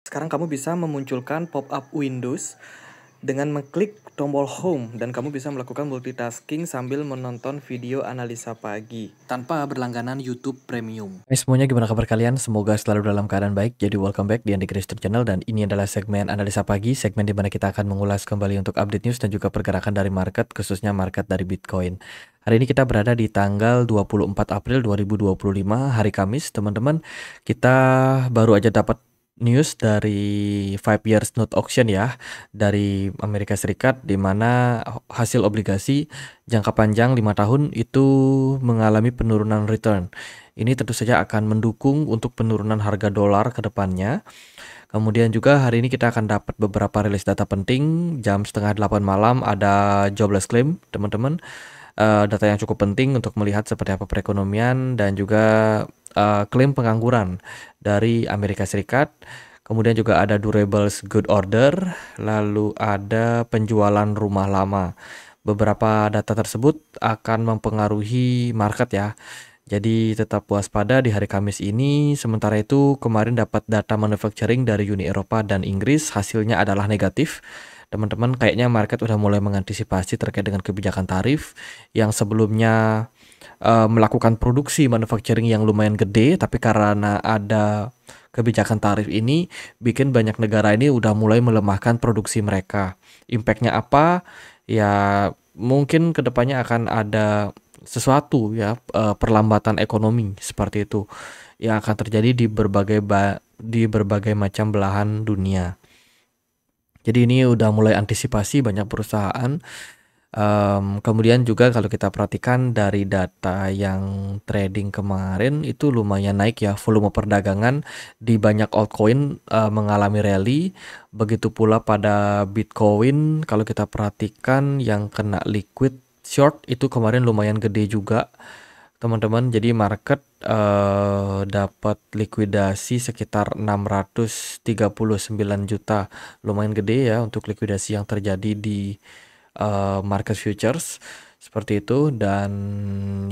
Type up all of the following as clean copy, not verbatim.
Sekarang kamu bisa memunculkan pop-up Windows dengan mengklik tombol Home dan kamu bisa melakukan multitasking sambil menonton video analisa pagi tanpa berlangganan YouTube Premium. Hai semuanya, gimana kabar kalian? Semoga selalu dalam keadaan baik. Jadi welcome back di Andi Kristo Channel, dan ini adalah segmen analisa pagi, segmen di mana kita akan mengulas kembali untuk update news dan juga pergerakan dari market, khususnya market dari Bitcoin. Hari ini kita berada di tanggal 24 April 2025, hari Kamis, teman-teman. Kita baru aja dapat news dari 5 years note auction ya, dari Amerika Serikat, di mana hasil obligasi jangka panjang 5 tahun itu mengalami penurunan return. Ini tentu saja akan mendukung untuk penurunan harga dolar ke depannya. Kemudian juga hari ini kita akan dapat beberapa rilis data penting. Jam setengah 8 malam ada jobless claim, teman-teman. Data yang cukup penting untuk melihat seperti apa perekonomian dan juga klaim pengangguran dari Amerika Serikat. Kemudian juga ada durables good order, lalu ada penjualan rumah lama. Beberapa data tersebut akan mempengaruhi market ya. Jadi tetap waspada di hari Kamis ini. Sementara itu kemarin dapat data manufacturing dari Uni Eropa dan Inggris, hasilnya adalah negatif. Teman-teman, kayaknya market udah mulai mengantisipasi terkait dengan kebijakan tarif yang sebelumnya melakukan produksi manufacturing yang lumayan gede, tapi karena ada kebijakan tarif ini bikin banyak negara ini udah mulai melemahkan produksi mereka. Impactnya apa? Ya mungkin kedepannya akan ada sesuatu ya, perlambatan ekonomi seperti itu yang akan terjadi di berbagai macam belahan dunia. Jadi ini udah mulai antisipasi banyak perusahaan. Kemudian juga kalau kita perhatikan dari data yang trading kemarin itu lumayan naik ya, volume perdagangan di banyak altcoin mengalami rally. Begitu pula pada Bitcoin, kalau kita perhatikan yang kena liquid short itu kemarin lumayan gede juga, teman-teman. Jadi market dapat likuidasi sekitar 639 juta. Lumayan gede ya untuk likuidasi yang terjadi di market futures seperti itu. Dan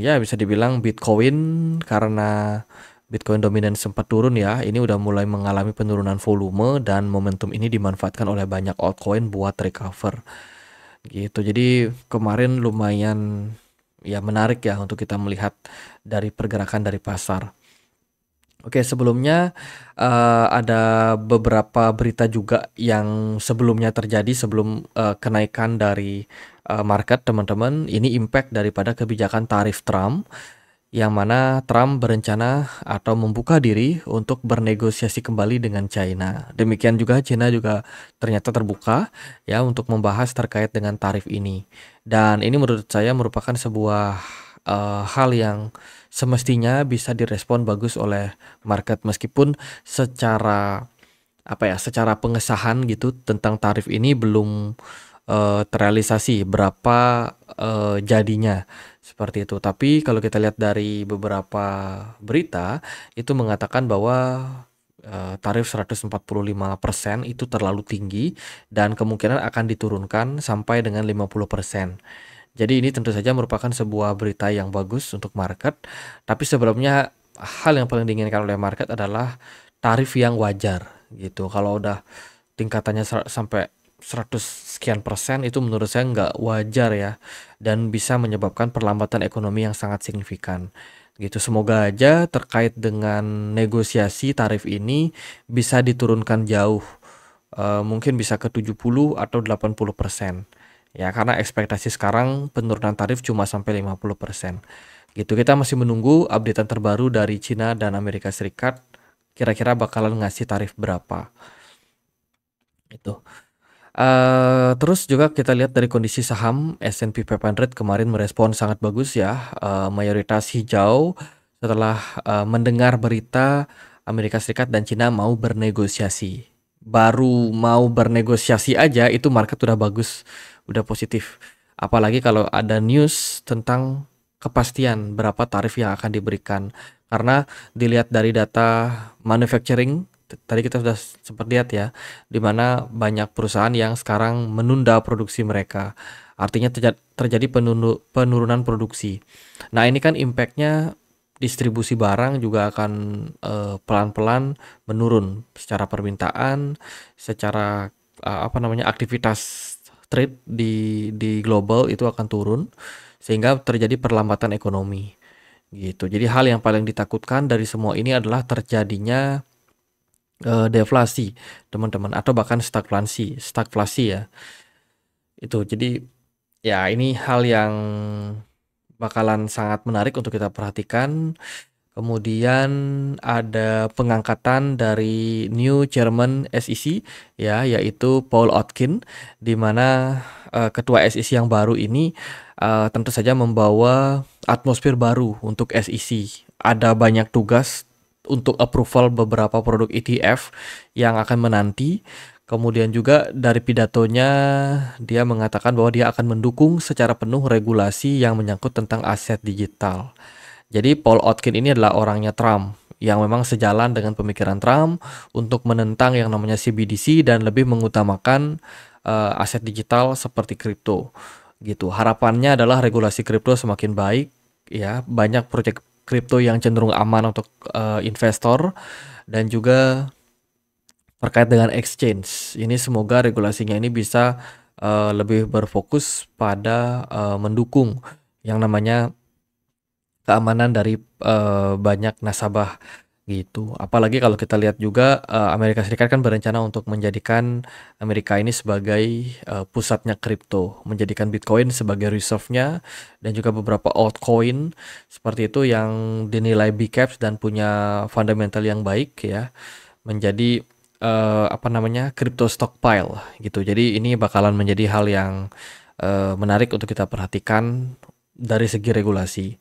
ya bisa dibilang Bitcoin, karena Bitcoin dominan sempat turun ya, ini udah mulai mengalami penurunan volume dan momentum ini dimanfaatkan oleh banyak altcoin buat recover gitu. Jadi kemarin lumayan ya menarik ya untuk kita melihat dari pergerakan dari pasar. Oke, sebelumnya ada beberapa berita juga yang sebelumnya terjadi sebelum kenaikan dari market, teman-teman. Ini impact daripada kebijakan tarif Trump, yang mana Trump berencana atau membuka diri untuk bernegosiasi kembali dengan China. Demikian juga China juga ternyata terbuka ya untuk membahas terkait dengan tarif ini. Dan ini menurut saya merupakan sebuah hal yang semestinya bisa direspon bagus oleh market, meskipun secara secara pengesahan gitu tentang tarif ini belum terrealisasi berapa jadinya seperti itu. Tapi kalau kita lihat dari beberapa berita itu mengatakan bahwa tarif 145% itu terlalu tinggi dan kemungkinan akan diturunkan sampai dengan 50%. Jadi ini tentu saja merupakan sebuah berita yang bagus untuk market. Tapi sebelumnya hal yang paling diinginkan oleh market adalah tarif yang wajar gitu. Kalau udah tingkatannya sampai 100 sekian persen itu menurut saya nggak wajar ya, dan bisa menyebabkan perlambatan ekonomi yang sangat signifikan gitu. Semoga aja terkait dengan negosiasi tarif ini bisa diturunkan jauh, mungkin bisa ke 70 atau 80% ya, karena ekspektasi sekarang penurunan tarif cuma sampai 50% gitu. Kita masih menunggu updatean terbaru dari Cina dan Amerika Serikat, kira-kira bakalan ngasih tarif berapa itu. Terus juga kita lihat dari kondisi saham S&P 500 kemarin merespon sangat bagus ya, mayoritas hijau setelah mendengar berita Amerika Serikat dan Cina mau bernegosiasi. Baru mau bernegosiasi aja itu market udah bagus, udah positif. Apalagi kalau ada news tentang kepastian berapa tarif yang akan diberikan. Karena dilihat dari data manufacturing, tadi kita sudah sempat lihat ya, di mana banyak perusahaan yang sekarang menunda produksi mereka. Artinya terjadi penurunan produksi. Nah ini kan impactnya distribusi barang juga akan pelan-pelan menurun secara permintaan, secara aktivitas trade di global itu akan turun sehingga terjadi perlambatan ekonomi gitu. Jadi hal yang paling ditakutkan dari semua ini adalah terjadinya deflasi, teman-teman, atau bahkan stagflasi ya. Itu jadi ya ini hal yang bakalan sangat menarik untuk kita perhatikan. Kemudian ada pengangkatan dari new chairman SEC ya, yaitu Paul Otkin, di mana ketua SEC yang baru ini tentu saja membawa atmosfer baru untuk SEC. Ada banyak tugas untuk approval beberapa produk ETF yang akan menanti. Kemudian juga dari pidatonya dia mengatakan bahwa dia akan mendukung secara penuh regulasi yang menyangkut tentang aset digital. Jadi Paul Otkin ini adalah orangnya Trump yang memang sejalan dengan pemikiran Trump untuk menentang yang namanya CBDC dan lebih mengutamakan aset digital seperti kripto gitu. Harapannya adalah regulasi kripto semakin baik ya, banyak proyek kripto yang cenderung aman untuk investor dan juga terkait dengan exchange. Ini semoga regulasinya ini bisa lebih berfokus pada mendukung yang namanya keamanan dari banyak nasabah gitu. Apalagi kalau kita lihat juga Amerika Serikat kan berencana untuk menjadikan Amerika ini sebagai pusatnya kripto, menjadikan Bitcoin sebagai reserve-nya dan juga beberapa altcoin seperti itu yang dinilai big caps dan punya fundamental yang baik ya, menjadi crypto stockpile gitu. Jadi ini bakalan menjadi hal yang menarik untuk kita perhatikan dari segi regulasi.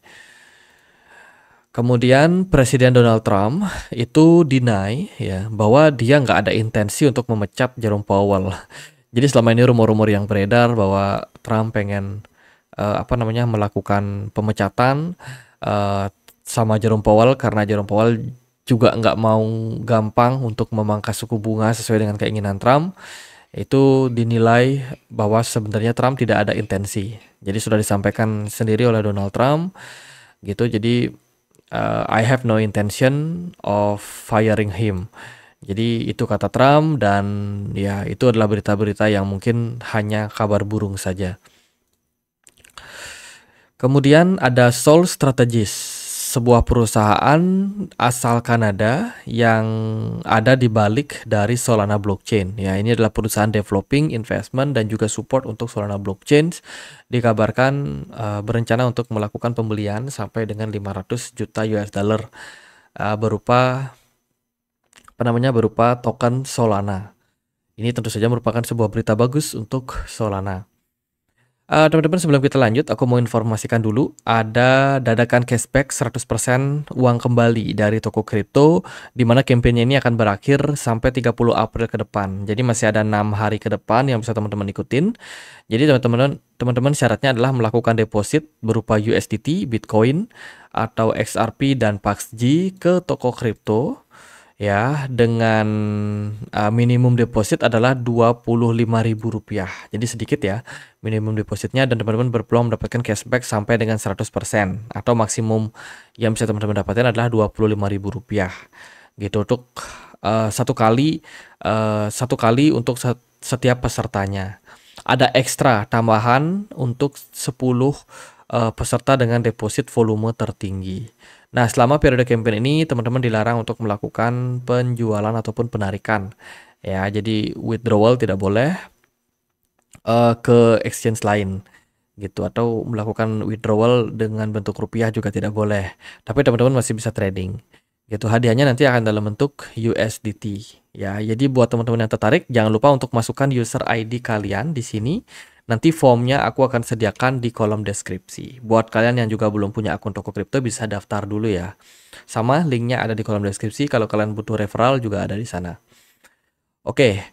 Kemudian Presiden Donald Trump itu deny ya bahwa dia nggak ada intensi untuk memecat Jerome Powell. Jadi selama ini rumor-rumor yang beredar bahwa Trump pengen melakukan pemecatan sama Jerome Powell karena Jerome Powell juga nggak mau gampang untuk memangkas suku bunga sesuai dengan keinginan Trump. Itu dinilai bahwa sebenarnya Trump tidak ada intensi. Jadi sudah disampaikan sendiri oleh Donald Trump gitu. Jadi I have no intention of firing him. Jadi itu kata Trump dan ya itu adalah berita-berita yang mungkin hanya kabar burung saja. Kemudian ada Sol Strategist, sebuah perusahaan asal Kanada yang ada di balik dari Solana blockchain. Ya, ini adalah perusahaan developing, investment dan juga support untuk Solana blockchain. Dikabarkan berencana untuk melakukan pembelian sampai dengan 500 juta US dollar berupa token Solana. Ini tentu saja merupakan sebuah berita bagus untuk Solana. Teman-teman, sebelum kita lanjut, aku mau informasikan dulu ada dadakan cashback 100% uang kembali dari toko kripto, di mana kampanye ini akan berakhir sampai 30 April ke depan. Jadi masih ada 6 hari ke depan yang bisa teman-teman ikutin. Jadi teman-teman syaratnya adalah melakukan deposit berupa USDT, Bitcoin, atau XRP dan PAXG ke toko kripto. Ya, dengan minimum deposit adalah Rp25.000. Jadi sedikit ya minimum depositnya, dan teman-teman berpeluang mendapatkan cashback sampai dengan 100%, atau maksimum yang bisa teman-teman dapatkan adalah Rp25.000 gitu untuk satu kali untuk setiap pesertanya. Ada ekstra tambahan untuk 10 peserta dengan deposit volume tertinggi. Nah, selama periode campaign ini teman-teman dilarang untuk melakukan penjualan ataupun penarikan. Ya, jadi withdrawal tidak boleh ke exchange lain gitu, atau melakukan withdrawal dengan bentuk rupiah juga tidak boleh. Tapi teman-teman masih bisa trading. Gitu, hadiahnya nanti akan dalam bentuk USDT. Ya, jadi buat teman-teman yang tertarik jangan lupa untuk masukkan user ID kalian di sini. Nanti formnya aku akan sediakan di kolom deskripsi. Buat kalian yang juga belum punya akun toko kripto bisa daftar dulu ya. Sama, linknya ada di kolom deskripsi. Kalau kalian butuh referral juga ada di sana. Oke.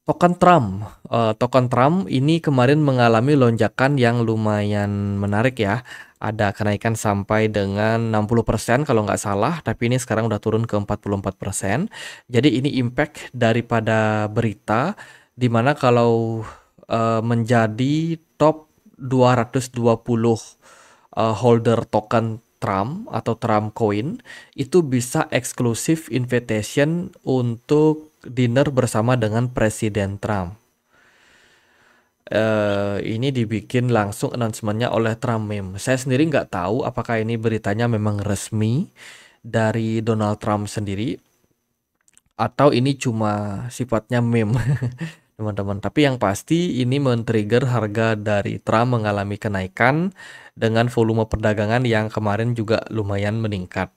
Token Trump ini kemarin mengalami lonjakan yang lumayan menarik ya. Ada kenaikan sampai dengan 60% kalau nggak salah, tapi ini sekarang udah turun ke 44%. Jadi ini impact daripada berita di mana kalau menjadi top 220 holder token Trump atau Trump Coin itu bisa eksklusif invitation untuk dinner bersama dengan Presiden Trump. Ini dibikin langsung announcement-nya oleh Trump Meme. Saya sendiri nggak tahu apakah ini beritanya memang resmi dari Donald Trump sendiri atau ini cuma sifatnya meme, teman-teman. Tapi yang pasti ini men-trigger harga dari Trump mengalami kenaikan dengan volume perdagangan yang kemarin juga lumayan meningkat.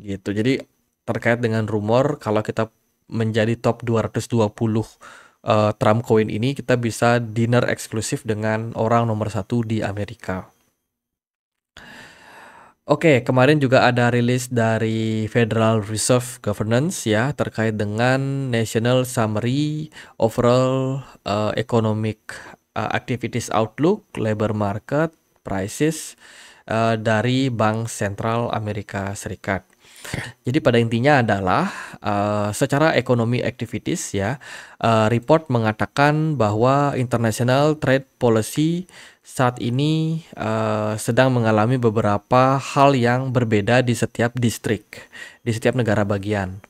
Gitu. Jadi terkait dengan rumor kalau kita menjadi top 220 Trump Coin ini, kita bisa dinner eksklusif dengan orang nomor 1 di Amerika. Oke, kemarin juga ada rilis dari Federal Reserve Governance ya terkait dengan National Summary Overall Economic Activities Outlook, Labor Market, Prices dari Bank Sentral Amerika Serikat. Jadi pada intinya adalah secara ekonomi activities ya, report mengatakan bahwa international trade policy saat ini sedang mengalami beberapa hal yang berbeda di setiap distrik, di setiap negara bagian.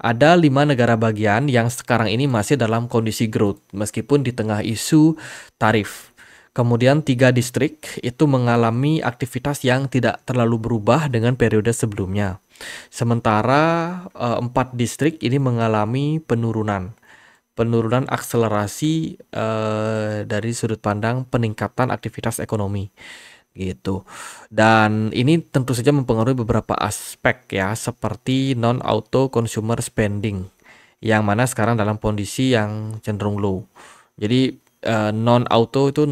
Ada 5 negara bagian yang sekarang ini masih dalam kondisi growth meskipun di tengah isu tarif. Kemudian 3 distrik itu mengalami aktivitas yang tidak terlalu berubah dengan periode sebelumnya. Sementara 4 distrik ini mengalami penurunan akselerasi dari sudut pandang peningkatan aktivitas ekonomi gitu. Dan ini tentu saja mempengaruhi beberapa aspek ya, seperti non-auto consumer spending yang mana sekarang dalam kondisi yang cenderung low. Jadi non-auto itu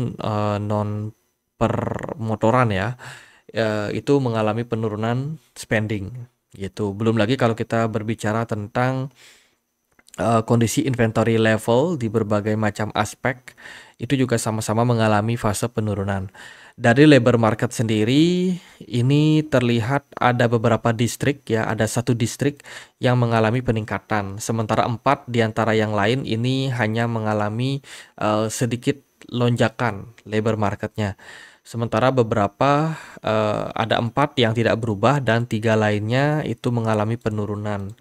non permotoran ya, itu mengalami penurunan spending gitu. Belum lagi kalau kita berbicara tentang kondisi inventory level di berbagai macam aspek, itu juga sama-sama mengalami fase penurunan. Dari labor market sendiri, ini terlihat ada beberapa distrik ya, ada 1 distrik yang mengalami peningkatan, sementara 4 di antara yang lain ini hanya mengalami sedikit lonjakan labor marketnya. Sementara beberapa ada 4 yang tidak berubah dan 3 lainnya itu mengalami penurunan.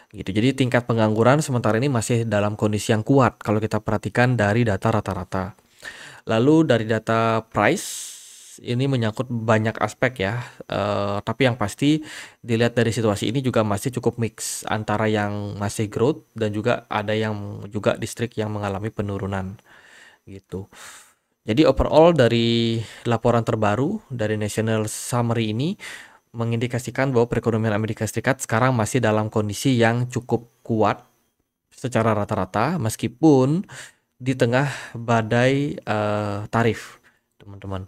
Gitu. Jadi tingkat pengangguran sementara ini masih dalam kondisi yang kuat kalau kita perhatikan dari data rata-rata. Lalu dari data price ini menyangkut banyak aspek ya, tapi yang pasti dilihat dari situasi ini juga masih cukup mix antara yang masih growth dan juga ada yang juga distrik yang mengalami penurunan gitu. Jadi overall dari laporan terbaru dari National Summary ini mengindikasikan bahwa perekonomian Amerika Serikat sekarang masih dalam kondisi yang cukup kuat secara rata-rata meskipun di tengah badai tarif, teman-teman.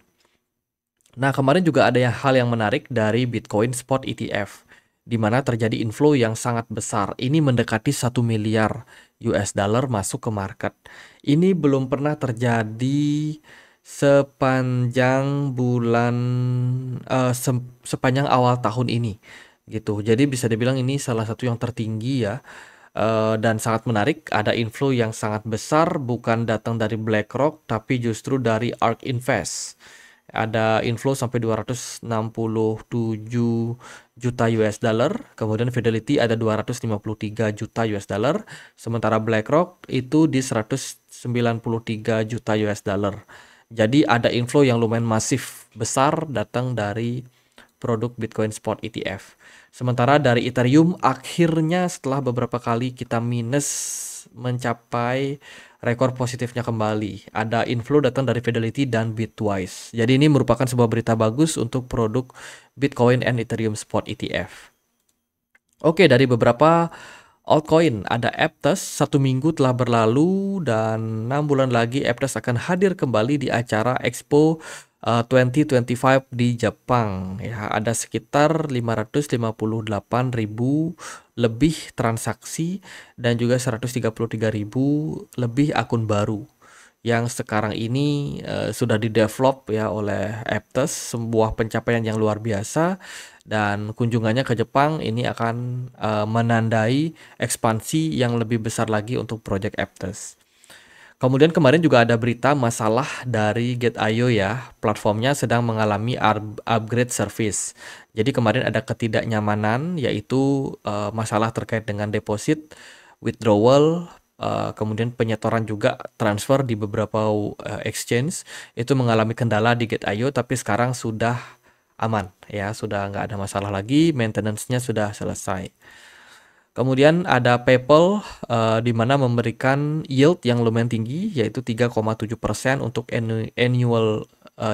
Nah, kemarin juga ada hal yang menarik dari Bitcoin Spot ETF, di mana terjadi inflow yang sangat besar. Ini mendekati 1 miliar US dollar masuk ke market. Ini belum pernah terjadi sepanjang bulan sepanjang awal tahun ini gitu. Jadi bisa dibilang ini salah satu yang tertinggi ya, dan sangat menarik. Ada inflow yang sangat besar bukan datang dari BlackRock tapi justru dari ARK Invest. Ada inflow sampai 267 juta US dollar, kemudian Fidelity ada 253 juta US dollar, sementara BlackRock itu di 193 juta US dollar. Jadi ada inflow yang lumayan masif besar datang dari produk Bitcoin Spot ETF. Sementara dari Ethereum akhirnya setelah beberapa kali kita minus mencapai rekor positifnya kembali. Ada inflow datang dari Fidelity dan Bitwise. Jadi ini merupakan sebuah berita bagus untuk produk Bitcoin and Ethereum Spot ETF. Oke, dari beberapa altcoin ada Aptos, 1 minggu telah berlalu dan 6 bulan lagi Aptos akan hadir kembali di acara Expo 2025 di Jepang. Ya, ada sekitar 558.000 lebih transaksi dan juga 133.000 lebih akun baru yang sekarang ini sudah didevelop ya oleh Aptos, sebuah pencapaian yang luar biasa, dan kunjungannya ke Jepang ini akan menandai ekspansi yang lebih besar lagi untuk Project Aptos. Kemudian kemarin juga ada berita masalah dari Gate.io ya, platformnya sedang mengalami upgrade service. Jadi kemarin ada ketidaknyamanan yaitu masalah terkait dengan deposit, withdrawal, kemudian penyetoran juga transfer di beberapa exchange itu mengalami kendala di Gate.io, tapi sekarang sudah aman ya, sudah nggak ada masalah lagi, maintenance-nya sudah selesai. Kemudian ada PayPal di mana memberikan yield yang lumayan tinggi yaitu 3,7% untuk annual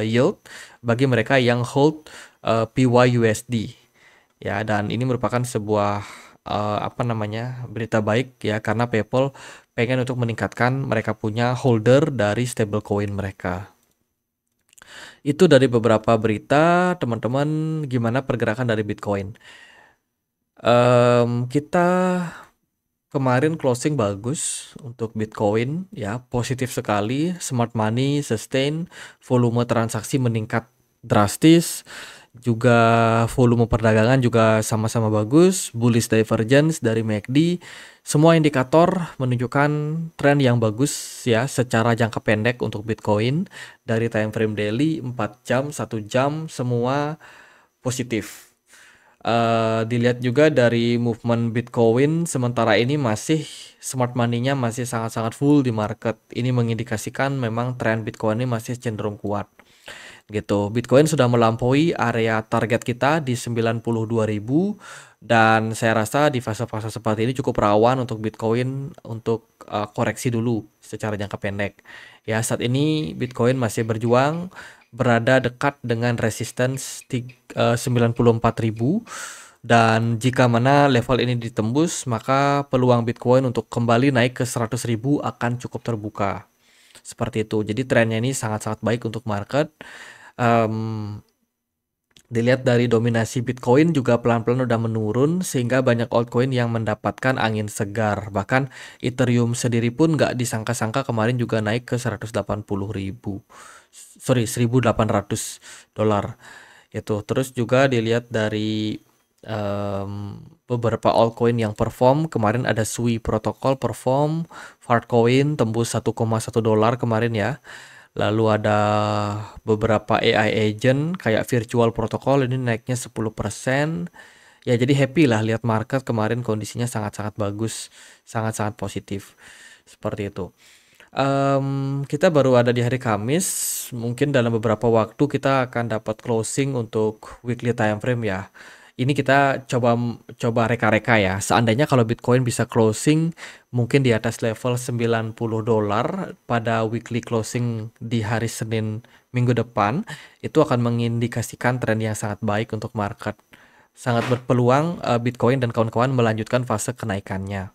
yield bagi mereka yang hold PYUSD. Ya, dan ini merupakan sebuah berita baik ya, karena PayPal pengen untuk meningkatkan mereka punya holder dari stablecoin mereka. Itu dari beberapa berita, teman-teman. Gimana pergerakan dari Bitcoin? Kita kemarin closing bagus untuk Bitcoin ya, positif sekali, smart money sustain, volume transaksi meningkat drastis, juga volume perdagangan juga sama-sama bagus, bullish divergence dari MACD, semua indikator menunjukkan tren yang bagus ya secara jangka pendek untuk Bitcoin dari time frame daily 4 jam, 1 jam semua positif. Dilihat juga dari movement Bitcoin sementara ini masih smart money-nya masih sangat-sangat full di market. Ini mengindikasikan memang tren Bitcoin ini masih cenderung kuat. Gitu. Bitcoin sudah melampaui area target kita di 92.000 dan saya rasa di fase-fase seperti ini cukup rawan untuk Bitcoin untuk koreksi dulu secara jangka pendek. Ya, saat ini Bitcoin masih berjuang berada dekat dengan resistance 94.000 dan jika mana level ini ditembus maka peluang Bitcoin untuk kembali naik ke 100.000 akan cukup terbuka. Seperti itu. Jadi trennya ini sangat-sangat baik untuk market. Dilihat dari dominasi Bitcoin juga pelan-pelan udah menurun sehingga banyak altcoin yang mendapatkan angin segar. Bahkan Ethereum sendiri pun nggak disangka-sangka kemarin juga naik ke 1.800 dolar. Itu terus juga dilihat dari beberapa altcoin yang perform. Kemarin ada Sui Protocol perform, Fartcoin tembus 1,1 dolar kemarin ya. Lalu ada beberapa AI agent kayak Virtual Protocol ini naiknya 10%. Ya jadi happy lah lihat market kemarin kondisinya sangat-sangat bagus, sangat-sangat positif. Seperti itu. Kita baru ada di hari Kamis, mungkin dalam beberapa waktu kita akan dapat closing untuk weekly time frame ya. Ini kita coba reka-reka ya. Seandainya kalau Bitcoin bisa closing mungkin di atas level 90 dolar pada weekly closing di hari Senin minggu depan, itu akan mengindikasikan tren yang sangat baik untuk market. Sangat berpeluang Bitcoin dan kawan-kawan melanjutkan fase kenaikannya.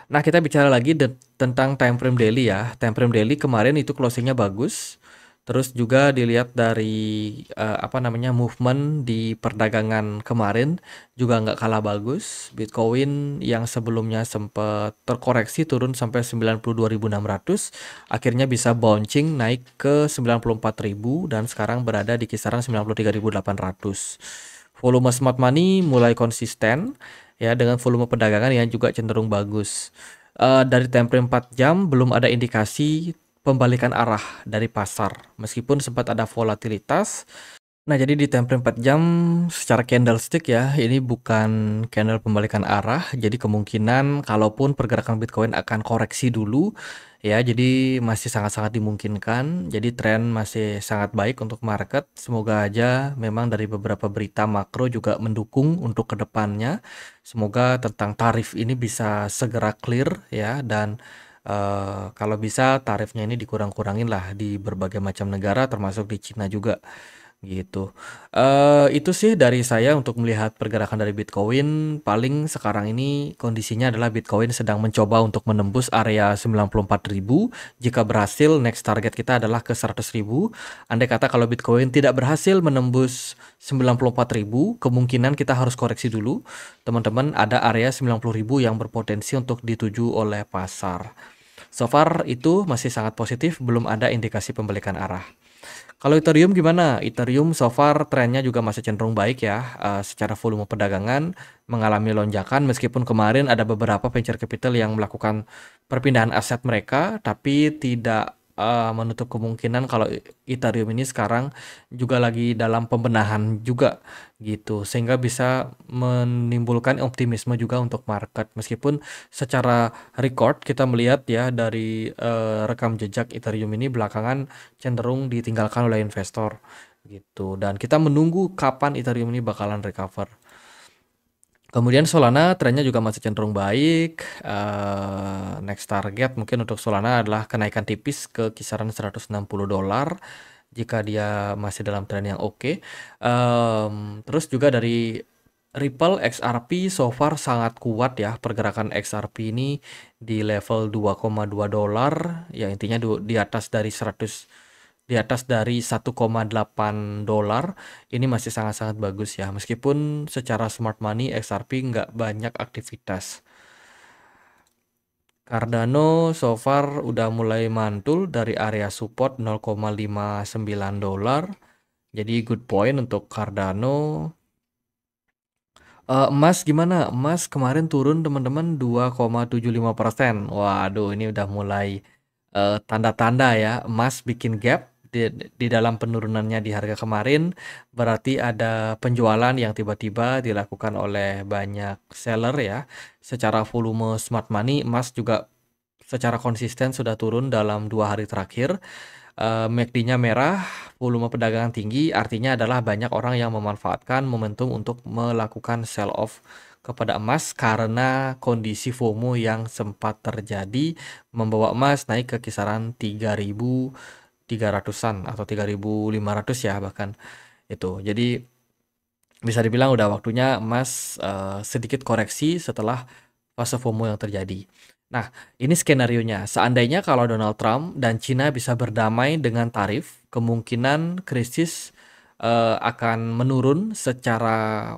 Nah, kita bicara lagi tentang time frame daily ya. Time frame daily kemarin itu closingnya bagus. Terus juga dilihat dari movement di perdagangan kemarin juga nggak kalah bagus. Bitcoin yang sebelumnya sempat terkoreksi turun sampai 92.600, akhirnya bisa bouncing naik ke 94.000 dan sekarang berada di kisaran 93.800. Volume smart money mulai konsisten ya dengan volume perdagangan yang juga cenderung bagus. Dari time frame 4 jam belum ada indikasi pembalikan arah dari pasar meskipun sempat ada volatilitas. Nah, jadi di time frame 4 jam secara candlestick ya, ini bukan candle pembalikan arah. Jadi kemungkinan kalaupun pergerakan Bitcoin akan koreksi dulu ya, jadi masih sangat-sangat dimungkinkan. Jadi tren masih sangat baik untuk market. Semoga aja memang dari beberapa berita makro juga mendukung untuk kedepannya. Semoga tentang tarif ini bisa segera clear ya, dan kalau bisa tarifnya ini dikurang-kurangin lah di berbagai macam negara termasuk di Cina juga gitu. Itu sih dari saya untuk melihat pergerakan dari Bitcoin. Paling sekarang ini kondisinya adalah Bitcoin sedang mencoba untuk menembus area 94.000. Jika berhasil, next target kita adalah ke 100.000. Andai kata kalau Bitcoin tidak berhasil menembus 94.000, kemungkinan kita harus koreksi dulu. Teman-teman, ada area 90.000 yang berpotensi untuk dituju oleh pasar. So far itu masih sangat positif, belum ada indikasi pembalikan arah. Kalau Ethereum gimana? Ethereum so far trennya juga masih cenderung baik ya. Secara volume perdagangan mengalami lonjakan meskipun kemarin ada beberapa venture capital yang melakukan perpindahan aset mereka, tapi tidak menutup kemungkinan kalau Ethereum ini sekarang juga lagi dalam pembenahan juga gitu, sehingga bisa menimbulkan optimisme juga untuk market. Meskipun secara record kita melihat ya dari rekam jejak Ethereum ini belakangan cenderung ditinggalkan oleh investor gitu, dan kita menunggu kapan Ethereum ini bakalan recover. Kemudian Solana trennya juga masih cenderung baik. Next target mungkin untuk Solana adalah kenaikan tipis ke kisaran $160 jika dia masih dalam tren yang oke. Terus juga dari Ripple XRP so far sangat kuat ya, pergerakan XRP ini di level $2,2 ya, intinya di atas dari 1,8 dolar. Ini masih sangat-sangat bagus ya, meskipun secara smart money XRP nggak banyak aktivitas. Cardano so far udah mulai mantul dari area support $0,59. Jadi good point untuk Cardano. Emas gimana? Emas kemarin turun teman-teman 2,75%. Waduh, ini udah mulai tanda-tanda ya, emas bikin gap di dalam penurunannya di harga kemarin. Berarti ada penjualan yang tiba-tiba dilakukan oleh banyak seller ya. Secara volume smart money, emas juga secara konsisten sudah turun dalam 2 hari terakhir. MACD-nya merah, volume perdagangan tinggi, artinya adalah banyak orang yang memanfaatkan momentum untuk melakukan sell off kepada emas karena kondisi FOMO yang sempat terjadi membawa emas naik ke kisaran 3.300-an atau 3.500 ya bahkan itu. Jadi bisa dibilang udah waktunya emas sedikit koreksi setelah fase FOMO yang terjadi. Nah, ini skenarionya. Seandainya kalau Donald Trump dan Cina bisa berdamai dengan tarif, kemungkinan krisis akan menurun secara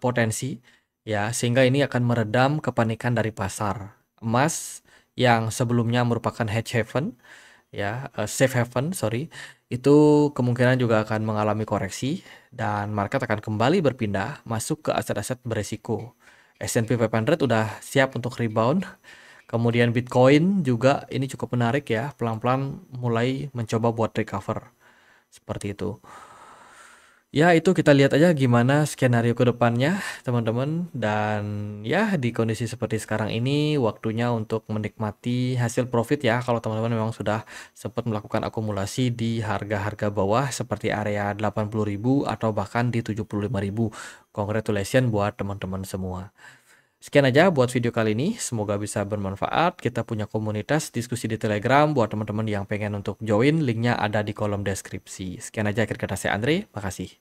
potensi ya, sehingga ini akan meredam kepanikan dari pasar. Emas yang sebelumnya merupakan hedge haven ya, safe haven, sorry, itu kemungkinan juga akan mengalami koreksi dan market akan kembali berpindah masuk ke aset-aset beresiko. S&P 500 udah siap untuk rebound. Kemudian Bitcoin juga ini cukup menarik ya, pelan-pelan mulai mencoba buat recover. Seperti itu. Ya, itu kita lihat aja gimana skenario ke depannya, teman-teman. Dan ya, di kondisi seperti sekarang ini, waktunya untuk menikmati hasil profit ya. Kalau teman-teman memang sudah sempat melakukan akumulasi di harga-harga bawah seperti area 80.000 atau bahkan di 75.000. Congratulations buat teman-teman semua. Sekian aja buat video kali ini, semoga bisa bermanfaat. Kita punya komunitas diskusi di Telegram buat teman-teman yang pengen untuk join, linknya ada di kolom deskripsi. Sekian aja akhir kata saya Andre, makasih.